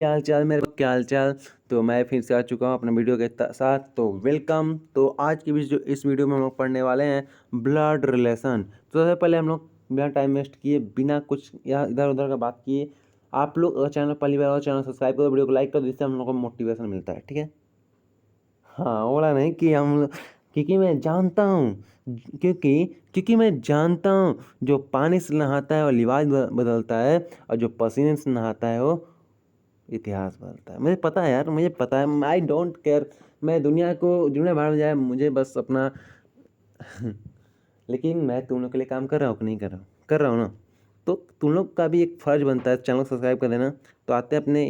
क्या हाल चाल मेरे क्या हाल चाल। तो मैं फिर से आ चुका हूँ अपने वीडियो के साथ। तो वेलकम। तो आज की इस वीडियो में हम लोग पढ़ने वाले हैं ब्लड रिलेशन। तो सबसे पहले हम लोग बिना टाइम वेस्ट किए, बिना कुछ यहाँ इधर उधर का बात किए, आप लोग अगर चैनल पहली बार हो चैनल सब्सक्राइब करो, वीडियो को लाइक करो, जिससे हम लोग को मोटिवेशन मिलता है। ठीक है। हाँ, बोला नहीं कि हम, क्योंकि मैं जानता हूँ, क्योंकि क्योंकि मैं जानता हूँ जो पानी से नहाता है वो लिबास बदलता है, और जो पसीने से नहाता है वो इतिहास बदलता है। मुझे पता है यार, मुझे पता है। I don't care. मैं दुनिया भर में जाए, मुझे बस अपना लेकिन मैं तुम लोग के लिए काम कर रहा हूँ कि नहीं कर रहा हूँ? कर रहा हूँ ना। तो तुम लोग का भी एक फ़र्ज़ बनता है चैनल को सब्सक्राइब कर देना। तो आते हैं अपने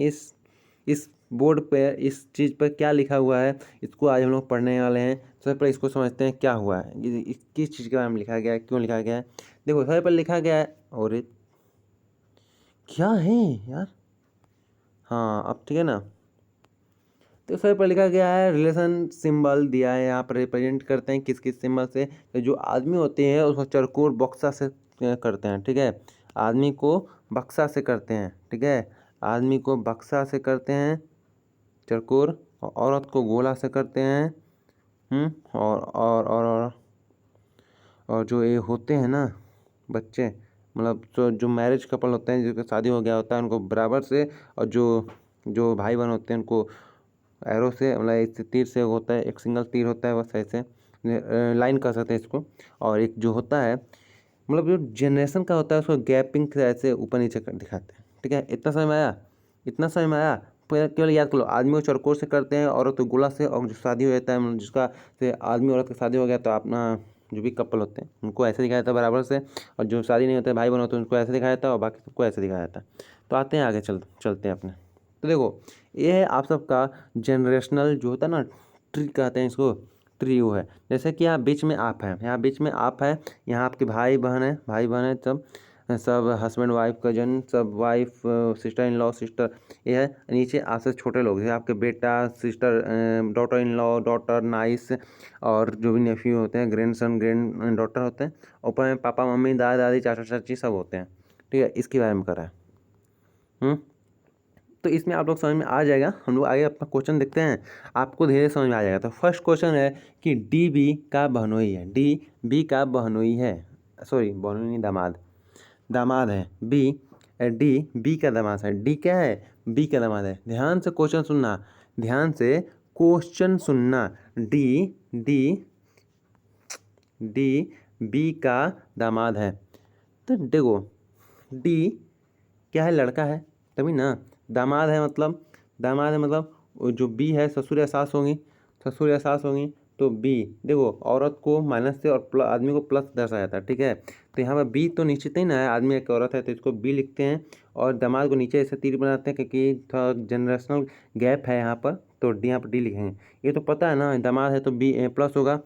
इस बोर्ड पे, इस चीज़ पर क्या लिखा हुआ है, इसको आज हम लोग पढ़ने वाले हैं। सबसे पहले इसको समझते हैं क्या हुआ है, किस चीज़ के बारे में लिखा गया है, क्यों लिखा गया है। देखो, सबसे पहले लिखा गया है, और क्या है यार। हाँ, अब ठीक है ना। तो सबसे ऊपर लिखा गया है रिलेशन सिंबल दिया है, यहाँ पर रिप्रेजेंट करते हैं किस किस सिंबल से। तो जो आदमी होते हैं उसको चरकोर बक्सा से करते हैं। ठीक है। आदमी को बक्सा से करते हैं। ठीक है। आदमी को बक्सा से करते हैं चरकोर, और औरत को गोला से करते हैं। और जो ये होते हैं ना बच्चे, मतलब जो मैरिज कपल होते हैं, जिनका शादी हो गया होता है, उनको बराबर से, और जो जो भाई बहन होते हैं उनको एरो से, मतलब एक तीर से होता है, एक सिंगल तीर होता है, बस ऐसे लाइन कर सकते हैं इसको। और एक जो होता है, मतलब जो जनरेशन का होता है, उसको गैपिंग से ऐसे ऊपर नीचे कर दिखाते हैं। ठीक है। इतना समझ में आया? इतना समझ में आया? केवल याद कर लो, आदमी को चरकोर से करते हैं, औरत को गोला से, और जो शादी हो जाता है, मतलब जिसका से आदमी औरत का शादी हो गया, तो अपना जो भी कपल होते हैं उनको ऐसे दिखाया जाता है बराबर से, और जो शादी नहीं होते भाई बहन होते हैं उनको ऐसे दिखाया जाता है, और बाकी सबको ऐसे दिखाया जाता है। तो आते हैं आगे, चलते हैं अपने। तो देखो, ये है आप सबका जनरेशनल जो होता है ना, ट्री कहते हैं इसको, ट्रियो है। जैसे कि यहाँ बीच में आप है, यहाँ बीच में आप है, यहाँ आपके भाई बहन है, सब सब हस्बैंड वाइफ कजन, सब wife sister in law sister, ये है। नीचे आपसे छोटे लोग, जैसे आपके बेटा sister, daughter in law daughter nice, और जो भी नेफ्यू होते हैं, ग्रैंड सन ग्रैंड डॉटर होते हैं। ऊपर में पापा मम्मी दादा दादी चाचा चाची सब होते हैं। ठीक है। इसके बारे में करा है। तो इसमें आप लोग समझ में आ जाएगा। हम लोग आगे अपना क्वेश्चन देखते हैं, आपको धीरे समझ में आ जाएगा। तो फर्स्ट क्वेश्चन है कि डी बी का बहनोई है। डी बी का बहनोई है, सॉरी बहनोई नहीं, दामाद, दामाद है। डी बी का दामाद है। डी क्या है? बी का दामाद है। ध्यान से क्वेश्चन सुनना, ध्यान से क्वेश्चन सुनना। डी डी डी बी का दामाद है। तो देखो, डी क्या है? लड़का है, तभी ना। दामाद है मतलब, दामाद है मतलब वो जो बी है, ससुर या सास होंगी, ससुर या सास होंगी। तो बी, देखो औरत को माइनस से और आदमी को प्लस दर्शाया जाता है। ठीक है। तो यहाँ पर बी तो निश्चित ही ना है, आदमी एक औरत है, तो इसको बी लिखते हैं, और दामाद को नीचे ऐसे तीर बनाते हैं, क्योंकि थोड़ा जनरेशनल गैप है यहाँ पर, तो डी यहाँ पर डी लिखेंगे। ये तो पता है ना, दामाद है तो बी प्लस होगा।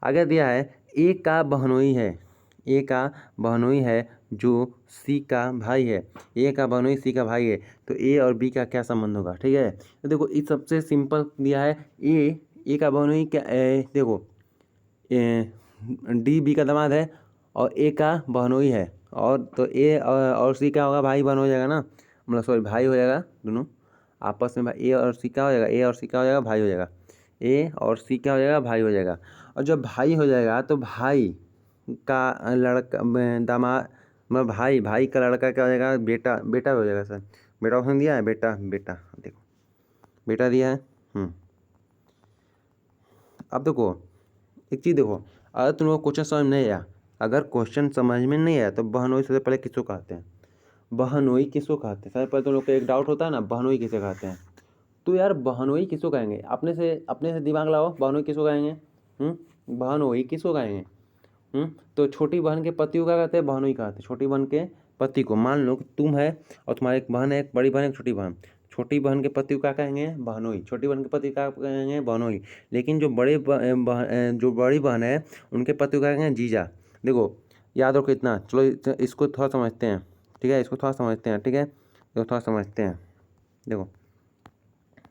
आगे दिया है ए का बहनोई है। ए का बहनोई है जो सी का भाई है। ए का बहनोई सी का भाई है, तो ए और बी का क्या संबंध होगा? ठीक है। तो देखो, इस सबसे सिंपल दिया है। ए का बहनोई क्या, देखो डी बी का दामाद है, और ए का बहनोई है, और तो ए और सी का होगा, भाई बहन हो जाएगा ना, मतलब सॉरी भाई हो जाएगा दोनों आपस में। भाई ए और सी का हो जाएगा, ए और सी का हो जाएगा, भाई हो जाएगा। ए और सी का हो जाएगा, भाई हो जाएगा। और जब भाई हो जाएगा तो भाई का लड़का दामाद, मतलब भाई का लड़का क्या हो जाएगा? बेटा, बेटा हो जाएगा सर। बेटा ऑप्शन दिया है, बेटा बेटा, देखो बेटा दिया है। अब देखो एक चीज़ देखो, अगर तुम लोग क्वेश्चन समझ में नहीं आया, अगर क्वेश्चन समझ में नहीं आया, तो बहनोई सबसे पहले किसको कहते हैं? बहनोई किसको कहते हैं? सबसे पहले तुम लोग को एक डाउट होता है ना, बहनोई किसे कहते हैं। तो यार बहनोई किसको कहेंगे? अपने से दिमाग लगाओ, बहनोई किसको कहेंगे? बहनोई किसको कहेंगे? तो छोटी बहन के पति को क्या कहते हैं? बहनोई कहते हैं। छोटी बहन के पति को, मान लो कि तुम है और तुम्हारी एक बहन है, एक बड़ी बहन एक छोटी बहन। छोटी बहन के पति को क्या कहेंगे? बहनोई। छोटी बहन के पति क्या कहेंगे? बहनोई। लेकिन जो बड़ी बहन है, उनके पति को क्या कहेंगे? जीजा। देखो याद रखो इतना, चलो इसको थोड़ा समझते हैं। ठीक है, इसको थोड़ा समझते हैं। ठीक है, इसको थोड़ा समझते हैं। देखो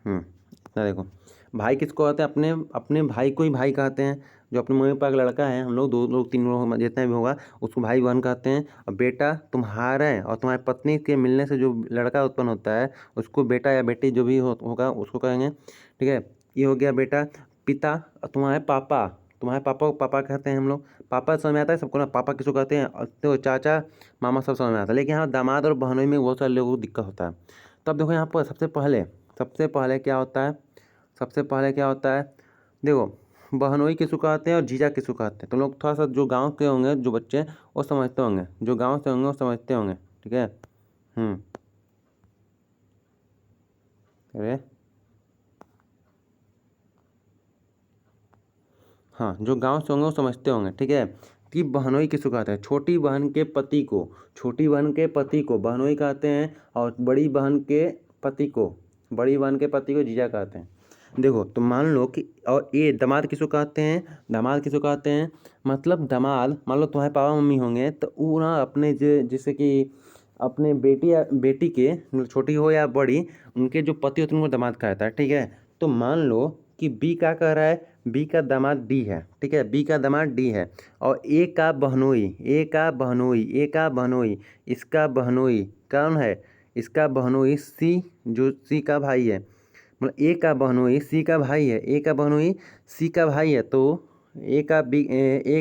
इतना देखो, भाई किसको कहते हैं? अपने अपने भाई को ही भाई कहते हैं। जो अपने मम्मी पापा का लड़का है, हम लोग 2 लोग 3 लोग जितना भी होगा उसको भाई बहन कहते हैं। और बेटा तुम्हारा है और तुम्हारी पत्नी के मिलने से जो लड़का उत्पन्न होता है उसको बेटा या बेटी जो भी होगा उसको कहेंगे। ठीक है, ये हो गया बेटा। पिता और तुम्हारे पापा को पापा कहते हैं हम लोग। पापा समझ में आता है सबको ना, पापा किसको कहते हैं? और तो चाचा मामा सब समझ में आता है, लेकिन यहाँ दामाद और बहनोई में बहुत सारे लोगों को दिक्कत होता है। तो अब देखो यहाँ पर सबसे पहले क्या होता है? देखो बहनोई किसको कहते हैं और जीजा किसको कहते हैं? तुम लोग थोड़ा सा जो गांव के होंगे जो बच्चे वो समझते होंगे, जो गांव से होंगे वो समझते होंगे। ठीक है। अरे हाँ, जो गांव से होंगे वो समझते होंगे। ठीक है, कि बहनोई किसको कहते हैं? छोटी बहन के पति को बहनोई कहते हैं, और बड़ी बहन के पति को जीजा कहते हैं। देखो तो मान लो कि, और ये दामाद किसको कहते हैं? मतलब दामाद, मान लो तुम्हारे पापा मम्मी होंगे तो वो ना अपने जैसे कि अपने बेटी या बेटी के, मतलब छोटी हो या बड़ी, उनके जो पति होते हैं उनको दामाद कहता है। ठीक है, तो मान लो कि बी क्या कह रहा है? बी का दामाद डी है। ठीक है, बी का दामाद डी है, और ए का बहनोई इसका बहनोई कौन है? इसका बहनोई सी, जो सी का भाई है। मतलब ए का बहनोई सी का भाई है, तो ए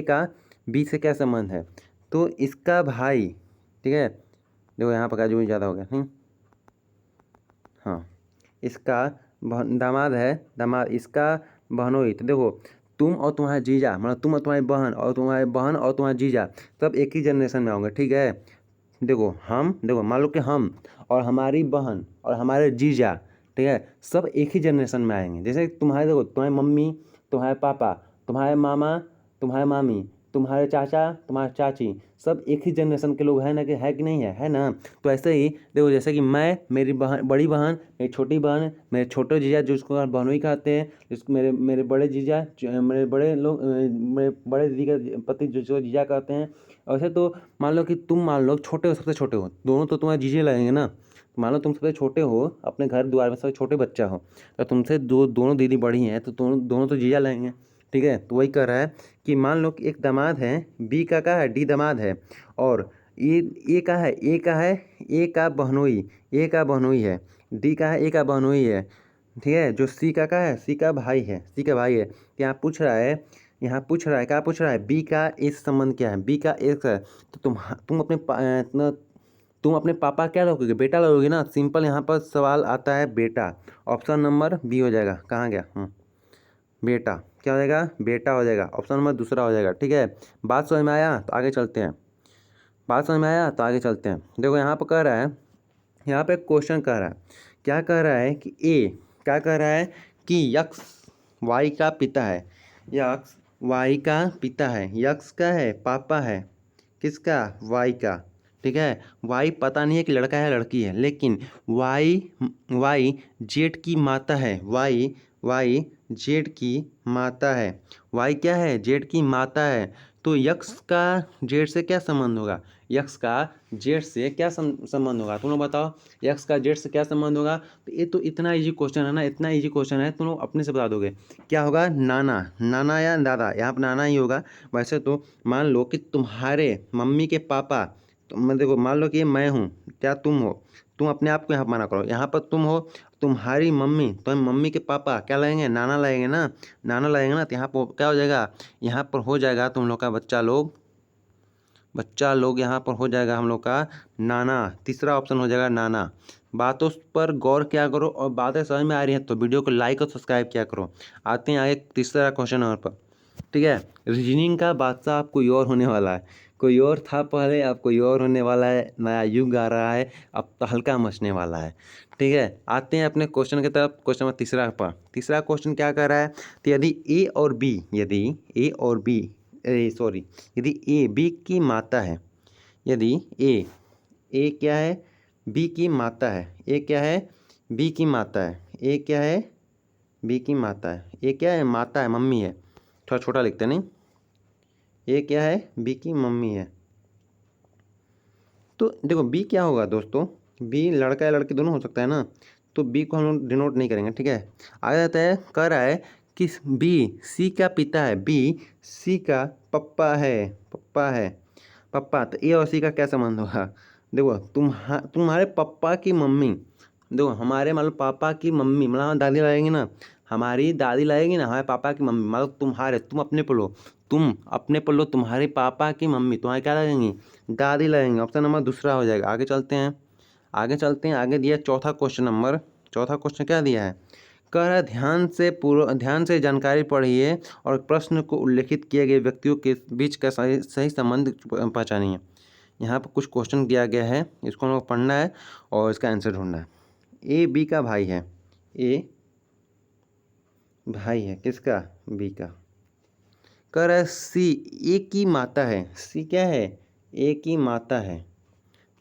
का बी से क्या संबंध है? तो इसका भाई। ठीक है, देखो यहाँ पर जो ज़्यादा हो गया। हाँ, इसका दामाद इसका बहनोई। तो देखो तुम और तुम्हारा जीजा, मतलब तुम और तुम्हारी बहन और तुम्हारा जीजा सब एक ही जनरेशन में होंगे। ठीक है, देखो मान लो कि हम और हमारी बहन और हमारे जीजा, ठीक है, सब एक ही जनरेशन में आएंगे। जैसे देखो तुम्हारी मम्मी, तुम्हारे पापा, तुम्हारे मामा, तुम्हारे मामी, तुम्हारे चाचा, तुम्हारे चाची, सब एक ही जनरेशन के लोग हैं ना, कि है कि नहीं है ना? तो ऐसे ही देखो, जैसे कि मैं, मेरी बड़ी बहन, मेरी छोटी बहन, मेरे छोटे जीजा जिसको बहनोई कहते हैं, जिसको मेरे बड़े जीजा, मेरे बड़े लोग, मेरे बड़े दीदी का पति जिसको जीजा कहते हैं। वैसे तो मान लो कि तुम छोटे हो, सबसे छोटे हो, दोनों तो तुम्हारे जीजे लगेंगे ना। मान लो तुम सबसे छोटे हो, अपने घर द्वार में सबसे छोटे बच्चा हो, तो तुमसे दोनों दीदी बड़ी हैं, तो दोनों तो जीजा लगेंगे। ठीक है, तो वही कह रहा है कि मान लो कि एक दामाद है, बी का है, डी दामाद है, और ए का है, ए का बहनोई है, डी का है, ए का बहनोई है। ठीक है, जो सी का है, सी का भाई है। यहाँ पूछ रहा है, क्या पूछ रहा है? बी का इस संबंध क्या है? बी का एक है, तो तुम अपने पापा क्या लोगे? बेटा लोगे ना। सिंपल यहाँ पर सवाल आता है बेटा। ऑप्शन नंबर बी हो जाएगा। कहाँ गया? बेटा क्या हो जाएगा? बेटा हो जाएगा। ऑप्शन नंबर दूसरा हो जाएगा। ठीक है, बात समझ में आया? तो आगे चलते हैं। देखो यहाँ पर कह रहा है, यहाँ पे क्वेश्चन कह रहा है, क्या कह रहा है कि क्या कह रहा है कि यक्स वाई का पिता है। यक्स का है पापा है, किसका? वाई का। ठीक है, वाई पता नहीं है कि लड़का है लड़की है, लेकिन वाई जेठ की माता है। वाई जेठ की माता है। वाई क्या है? जेठ की माता है। तो यक्स का जेठ से क्या संबंध होगा? तुम लोग बताओ, यक्स का जेठ से क्या संबंध होगा? तो ये तो इतना इजी क्वेश्चन है ना, तुम लोग अपने से बता दोगे। क्या होगा? नाना या दादा, यहाँ पर नाना ही होगा। वैसे तो मान लो कि तुम्हारे मम्मी के पापा, तो मैं देखो मान लो कि ये मैं हूँ, क्या तुम हो? तुम अपने आप को यहाँ पर माना करो, यहाँ पर तुम हो, तुम्हारी मम्मी, तो मम्मी के पापा क्या लगेंगे? नाना लगेंगे ना। तो यहाँ पर क्या हो जाएगा? यहाँ पर हो जाएगा तुम लोग का बच्चा लोग यहाँ पर हो जाएगा हम लोग का नाना। तीसरा ऑप्शन हो जाएगा नाना। बातों पर गौर किया करो, और बातें समझ में आ रही हैं तो वीडियो को लाइक और सब्सक्राइब किया करो। आते हैं आगे तीसरा क्वेश्चन नंबर पर। ठीक है, रीजनिंग का बादशाह अब कोई और होने वाला है। कोई और था पहले, अब कोई और होने वाला है। नया युग आ रहा है, अब तो हल्का मचने वाला है। ठीक है, आते हैं अपने क्वेश्चन की तरफ। क्वेश्चन नंबर तीसरा पर। तीसरा क्वेश्चन क्या कर रहा है? तो यदि ए और बी यदि ए बी की माता है, यदि ए क्या है? बी की माता है। ए क्या है? बी की माता है। ए क्या है? बी की माता है। ए क्या है? माता है, मम्मी है। थोड़ा छोटा लिखते हैं, नहीं? ए क्या है? बी की मम्मी है। तो देखो बी क्या होगा दोस्तों? बी लड़का या लड़की दोनों हो सकता है ना, तो बी को हम लोग डिनोट नहीं करेंगे। ठीक है, आ जाता है, कह रहा है किस बी सी का पिता है, बी सी का पप्पा है, पप्पा है, पप्पा। तो ए और सी का क्या संबंध होगा? देखो तुम्हारे पप्पा की मम्मी, देखो हमारे मतलब पापा की मम्मी मतलब हमारी दादी लाएंगी ना, हमारी दादी लाएगी ना हमारे पापा की मम्मी, मतलब तुम्हारे, तुम अपने पर लो, तुम अपने पर लो, तुम्हारे पापा की मम्मी तुम्हारे क्या लगेंगी? दादी लगेंगी। ऑप्शन नंबर दूसरा हो जाएगा। आगे चलते हैं, आगे चलते हैं। आगे दिया चौथा क्वेश्चन नंबर, चौथा क्वेश्चन क्या दिया है? कह रहा है ध्यान से जानकारी पढ़िए और प्रश्न को उल्लेखित किए गए व्यक्तियों के बीच का सही संबंध पहचानिए। यहाँ पर कुछ क्वेश्चन दिया गया है, इसको हम लोग पढ़ना है और इसका आंसर ढूंढना है। ए बी का भाई है, ए भाई है किसका? बी का। कह रहा है सी ए की माता है, सी क्या है? ए की माता है,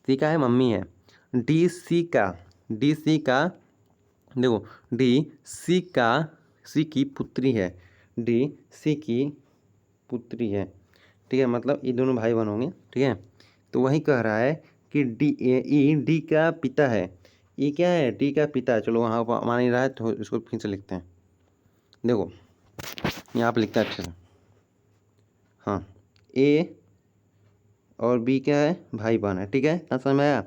सी का है मम्मी है। डी सी का, डी सी का, देखो डी सी का, सी की पुत्री है, डी सी की पुत्री है, ठीक है, मतलब ये दोनों भाई बहन होंगे, ठीक है। तो वही कह रहा है कि डी का पिता है, ये क्या है? डी का पिता है। चलो वहाँ पर मान ही रहा है तो इसको फिर से लिखते हैं। देखो यहाँ पर लिखते हैं अच्छे से, हाँ ए और बी क्या है? भाई बहन है, ठीक है, ना समझ में आया?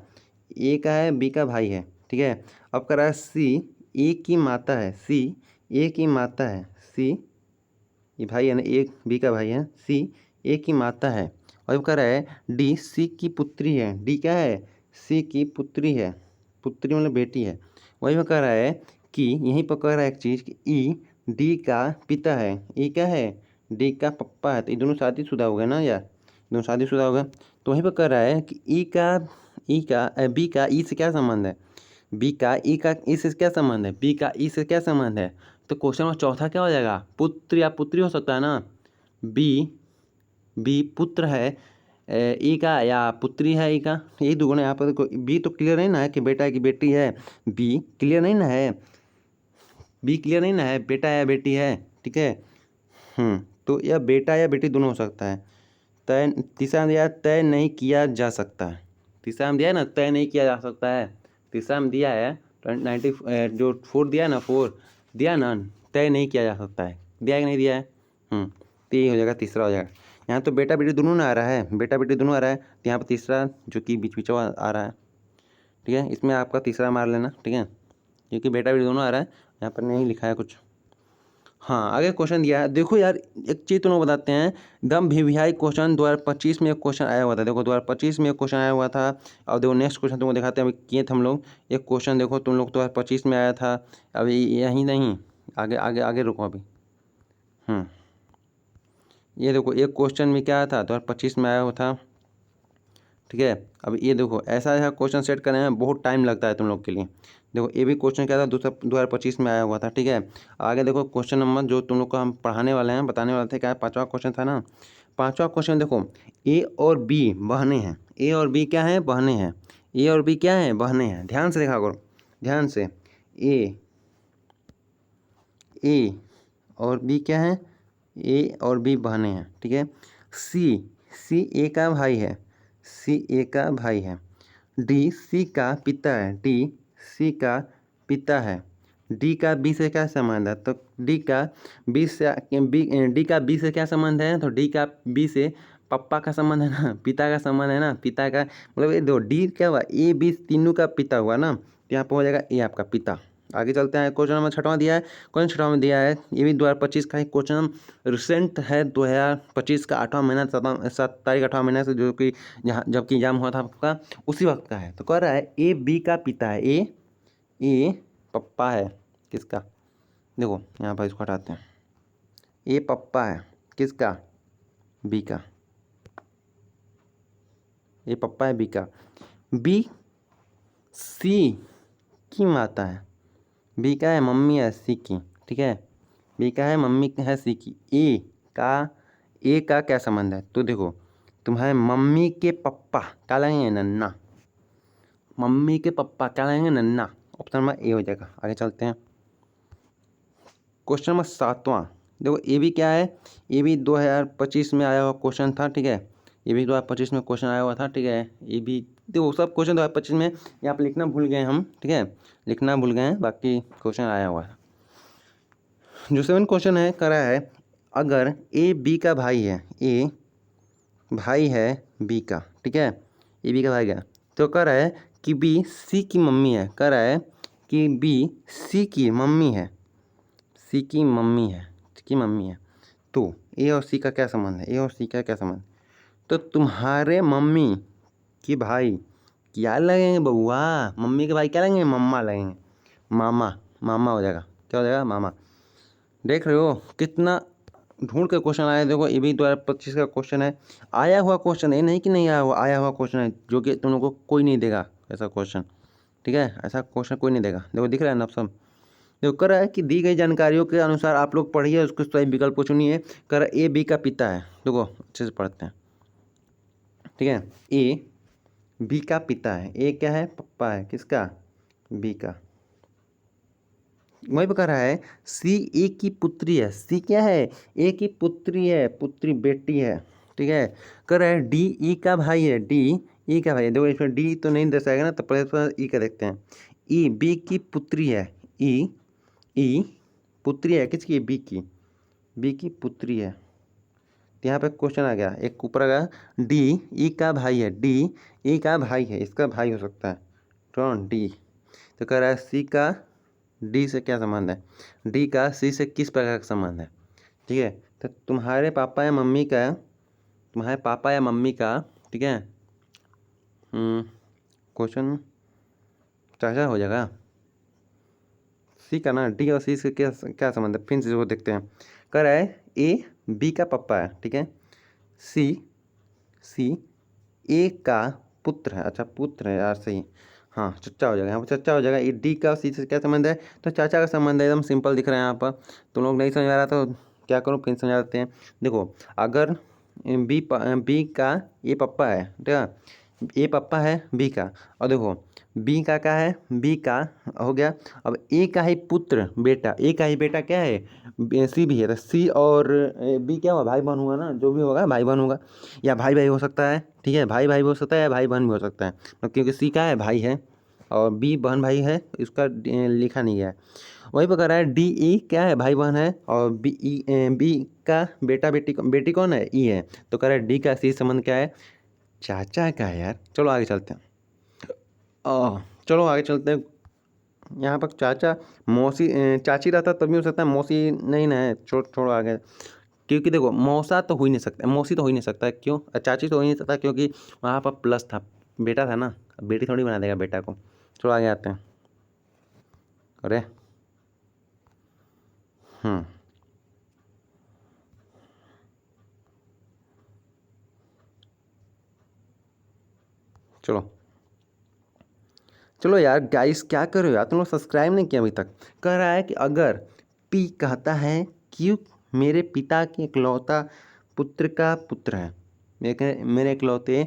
ए का है, बी का भाई है, ठीक है। अब कह रहा है सी ए की माता है, सी ए की माता है, सी ये भाई है ना, ए बी का भाई है, सी ए की माता है। और अब कह रहा है डी सी की पुत्री है, डी क्या है? सी की पुत्री है, पुत्री मतलब बेटी है। वही में कह रहा है कि यहीं पर कह रहा है एक चीज़ कि ई डी का पिता है, ई क्या है? डी का पप्पा है। तो ये दोनों शादीशुदा हो गए ना यार, दोनों शादीशुदा हो गए। तो वहीं पर कह रहा है कि बी का ई से क्या संबंध है? बी का ई का ई से क्या संबंध है? बी का ई से क्या संबंध है? तो क्वेश्चन नंबर चौथा क्या हो जाएगा? पुत्र या पुत्री हो सकता है ना। बी बी पुत्र है ई का, या पुत्री है ई का, यही दुगुना। यहाँ पर बी तो क्लियर नहीं ना है कि बेटा है कि बेटी है, बी क्लियर नहीं ना है, बी क्लियर नहीं ना है बेटा है बेटी है, ठीक है। तो यह बेटा या बेटी दोनों हो सकता है। तय तीसरा में दिया है, तय नहीं किया जा सकता है। तीसरा में दिया है ना, तय नहीं किया जा सकता है। तीसरा में दिया है 90 जो 4 दिया है ना, 4 दिया ना, तय नहीं किया जा सकता है, दिया है कि नहीं दिया है? तो ये हो जाएगा, तीसरा हो जाएगा। यहाँ तो बेटा बेटी दोनों ना आ रहा है, बेटा बेटी दोनों आ रहा है, तो यहाँ पर तीसरा जो कि बीच बीच आ रहा है, ठीक है, इसमें आपका तीसरा मार लेना, ठीक है, क्योंकि बेटा बेटी दोनों आ रहा है, यहाँ पर नहीं लिखा है कुछ। हाँ आगे क्वेश्चन दिया है, देखो यार एक चीज़ तुम लोग बताते हैं, दम भिविहाई क्वेश्चन 2025 में एक क्वेश्चन आया हुआ था। देखो 2025 में एक क्वेश्चन आया हुआ था, और देखो नेक्स्ट क्वेश्चन तुमको दिखाते हैं, अभी किए थे हम लोग एक क्वेश्चन, देखो तुम लोग 2025 में आया था, अभी यही नहीं, आगे आगे आगे रुको अभी। ये देखो एक क्वेश्चन में क्या आया था, 2025 में आया हुआ था, ठीक है। अब ये देखो ऐसा ऐसा क्वेश्चन सेट करने में बहुत टाइम लगता है तुम लोग के लिए। देखो ये भी क्वेश्चन क्या था, 2025 में आया हुआ था, ठीक है। आगे देखो क्वेश्चन नंबर जो तुम लोग को हम पढ़ाने वाले हैं, बताने वाले थे, क्या पाँचवा क्वेश्चन था ना। पाँचवा क्वेश्चन देखो, ए और बी बहने हैं, ए और बी क्या है? बहने हैं, ए और बी क्या है? बहने हैं। ध्यान से देखा करो, ध्यान से, ए और बी क्या है? ए और बी बहने हैं, ठीक है। सी ए का भाई है, सी ए का भाई है। डी सी का पिता है, डी सी का पिता है। डी का बी से क्या संबंध है? तो डी का बी से डी का बी से क्या संबंध है? तो डी का बी से पप्पा का संबंध है ना, पिता का संबंध है ना, पिता का मतलब ये दो डी क्या हुआ? ए बी तीनों का पिता हुआ ना, तो यहाँ पर हो जाएगा ए आपका पिता। आगे चलते हैं, क्वेश्चन नंबर छठवां दिया है, क्वेश्चन छठवां में दिया है, ये भी 2025 का ही क्वेश्चन रिसेंट है, 2025 का 8वां महीना 7 तारीख 8वां महीना से, जो कि जहाँ जबकि एग्जाम हुआ था आपका उसी वक्त का है। तो कह रहा है ए बी का पिता है, ए पप्पा है किसका? देखो यहाँ पर इसको हटाते हैं, ए पप्पा है किसका? बी का, ए पप्पा है बी का। बी सी की माता है, बी का है मम्मी है सी की, ठीक है, बी का है मम्मी है सी की। ए का क्या संबंध है? तो देखो तुम्हारे मम्मी के पप्पा क्या लगेंगे? नन्ना, मम्मी के पप्पा क्या लगेंगे? नन्ना। ऑप्शन नंबर ए हो जाएगा। आगे चलते हैं, क्वेश्चन नंबर 7वां, देखो ये भी क्या है? ये भी 2025 में आया हुआ क्वेश्चन था, ठीक है, ये भी 2025 में क्वेश्चन आया हुआ था, ठीक है। ये भी देखो सब क्वेश्चन 2025 में, यहाँ पर लिखना भूल गए हम, ठीक है, लिखना भूल गए हैं, बाकी क्वेश्चन आया हुआ है। जो 7 क्वेश्चन है करा है, अगर ए बी का भाई है, ए भाई है बी का, ठीक है, ए बी का भाई है, तो कह रहा है कि बी सी की मम्मी है, कह रहा है कि बी सी की मम्मी है, सी की मम्मी है, सी की मम्मी है, तो ए और सी का क्या संबंध है, ए और सी का क्या संबंध, तो तुम्हारे मम्मी कि भाई क्या लगेंगे बउआ, मम्मी के भाई क्या लगेंगे, मम्मा लगेंगे, मामा, मामा हो जाएगा, क्या हो जाएगा, मामा। देख रहे हो कितना ढूंढ के क्वेश्चन आया, देखो ये भी 2025 का क्वेश्चन है, आया हुआ क्वेश्चन है, नहीं कि नहीं आया हुआ क्वेश्चन है, जो कि तुम लोग को कोई नहीं देगा ऐसा क्वेश्चन, ठीक है, ऐसा क्वेश्चन कोई नहीं देगा। देखो दिख रहा है ना ऑप्शन, देखो कर रहा है कि दी गई जानकारियों के अनुसार आप लोग पढ़िए, उसको सही विकल्प को चुनिए। कर रहा है ए बी का पिता है, देखो अच्छे से पढ़ते हैं, ठीक है, ए बी का पिता है, ए क्या है, पप्पा है, किसका, बी का। वही कह रहा है सी ए की पुत्री है, सी क्या है, ए की पुत्री है, पुत्री बेटी है, ठीक है। कह रहा है डी ई का भाई है, डी ई का भाई है, देखो इसमें डी तो नहीं दर्शाएगा ना, तो पहले ई का देखते हैं। ई बी की पुत्री है, ई ई पुत्री है किसकी, बी की पुत्री है। तो यहाँ पे क्वेश्चन आ गया, एक ऊपर आ गया डी ई का भाई है, डी ई का भाई है, इसका भाई हो सकता है कौन, डी। तो कह रहा है सी का डी से क्या संबंध है, डी का सी से किस प्रकार का संबंध है, ठीक है। तो तुम्हारे पापा या मम्मी का, तुम्हारे पापा या मम्मी का, ठीक है, क्वेश्चन चाचा हो जाएगा, सी का ना, डी और सी से क्या क्या संबंध है, फिर से वो देखते हैं। कह रहा है ए बी का पापा है, ठीक है, सी सी ए का पुत्र है, अच्छा पुत्र है यार, सही, हाँ चचा हो जाएगा, यहाँ पर चचा हो जाएगा। ये डी का सी से क्या संबंध है, तो चाचा का संबंध है, एकदम सिंपल दिख रहा है यहाँ पर। तुम लोग नहीं समझ आ रहा तो क्या करो, फिर समझा देते हैं। देखो अगर बी का ये पप्पा है, ठीक है, ए पप्पा है बी का, और देखो बी का क्या है, बी का हो गया, अब ए का ही पुत्र बेटा, ए का ही बेटा क्या है, सी भी है, तो सी और बी क्या होगा, भाई बहन हुआ ना, जो भी होगा भाई बहन होगा, या भाई भाई हो सकता है, ठीक है, भाई भाई भी हो सकता है या भाई बहन भी हो सकता है, क्योंकि सी का है भाई है और बी बहन भाई है, इसका लिखा नहीं गया है। वही पर कह रहा है डी ई क्या है, भाई बहन है, और बी का बेटा बेटी कौन है, ई है, तो कह रहा है डी का सी संबंध क्या है, चाचा का है यार। चलो आगे चलते हैं, चलो आगे चलते हैं। यहाँ पर चाचा मौसी चाची रहता तभी हो सकता है, मौसी नहीं ना है, छोड़ो आगे, क्योंकि देखो मौसा तो हो ही नहीं सकता, मौसी तो हो ही नहीं सकता, क्यों, चाची तो हो ही नहीं सकता, क्योंकि वहाँ पर प्लस था, बेटा था ना, बेटी थोड़ी बना देगा बेटा को। चलो आगे आते हैं, अरे चलो चलो यार गाइस, क्या कर रहे हो यार, तुम लोग सब्सक्राइब नहीं किया अभी तक। कह रहा है कि अगर पी कहता है क्यों मेरे पिता के इकलौता पुत्र का पुत्र है, मेरे इकलौते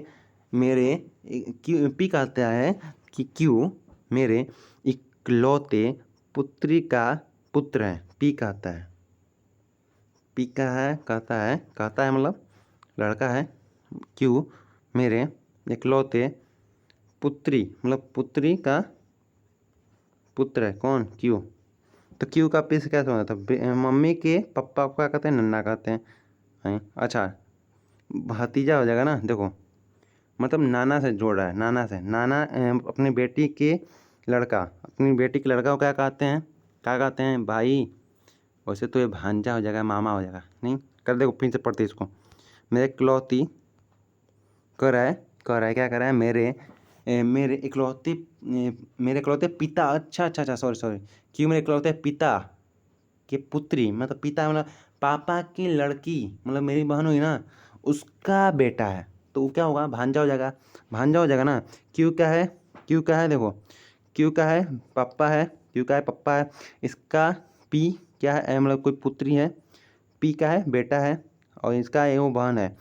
मेरे क्यों, पी कहता है कि क्यों मेरे इकलौते पुत्री का पुत्र है, पी कहता है, पी का है, कहता है मतलब लड़का है, क्यों मेरे इकलौते पुत्री मतलब पुत्री का पुत्र है, कौन, क्यों। तो क्यों का पी से क्या समझ था, मम्मी के पापा को क्या कहते हैं, नन्ना कहते हैं, अच्छा भतीजा हो जाएगा ना, देखो मतलब नाना से जोड़ रहा है, नाना से, नाना अपनी बेटी के लड़का, अपनी बेटी के लड़का को क्या कहते हैं, क्या कहते हैं, भाई। वैसे तो ये भांजा हो जाएगा, मामा हो जाएगा, नहीं कर, देखो फिर से पढ़ते इसको, मेरे इकलौती कह रहा है क्या कर रहा है, मेरे इकलौते पिता, अच्छा सॉरी, क्यों मेरे इकलौते पिता के पुत्री, मतलब पिता मतलब पापा की लड़की, मतलब मेरी बहन हुई ना, उसका बेटा है, तो वो क्या होगा, भांजा हो जाएगा, भांजा हो जाएगा ना। क्यों क्या है, क्यों क्या है, देखो क्यों का है पापा है, क्यों का है पापा है, इसका पी क्या है, मतलब कोई पुत्री है, पी का है बेटा है, और इसका वो बहन है,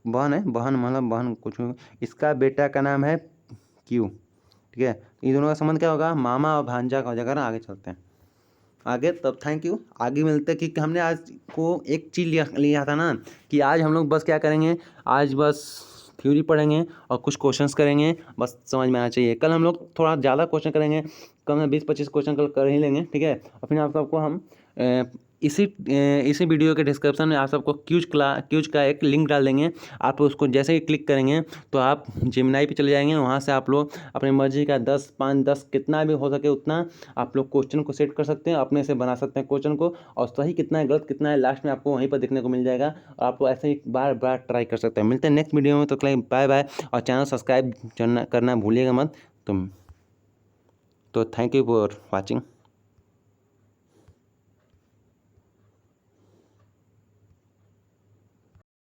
बहन मतलब बहन कुछ, इसका बेटा का नाम है क्यू, ठीक है। इन दोनों का संबंध क्या होगा, मामा और भांजा का हो जाएगा ना। आगे चलते हैं आगे, तब थैंक यू, आगे मिलते हैं, क्योंकि हमने आज को एक चीज़ लिया था ना, कि आज हम लोग बस क्या करेंगे, आज बस थ्योरी पढ़ेंगे और कुछ क्वेश्चंस करेंगे, बस समझ में आना चाहिए। कल हम लोग थोड़ा ज़्यादा क्वेश्चन करेंगे, कम से 20-25 क्वेश्चन कल कर ही लेंगे, ठीक है, और फिर आप सबको हम इसी वीडियो के डिस्क्रिप्शन में आप सबको क्यूज का एक लिंक डाल देंगे। आप उसको जैसे ही क्लिक करेंगे तो आप जेमिनी पे चले जाएंगे। वहाँ से आप लोग अपनी मर्जी का 10, 5, 10 कितना भी हो सके उतना आप लोग क्वेश्चन को सेट कर सकते हैं, अपने से बना सकते हैं क्वेश्चन को, और सही कितना है गलत कितना है लास्ट में आपको वहीं पर देखने को मिल जाएगा। और आप लोग ऐसे ही बार बार ट्राई कर सकते हैं। मिलते हैं नेक्स्ट वीडियो में, तो बाय बाय, और चैनल सब्सक्राइब करना भूलिएगा मत। तो थैंक यू फॉर वॉचिंग।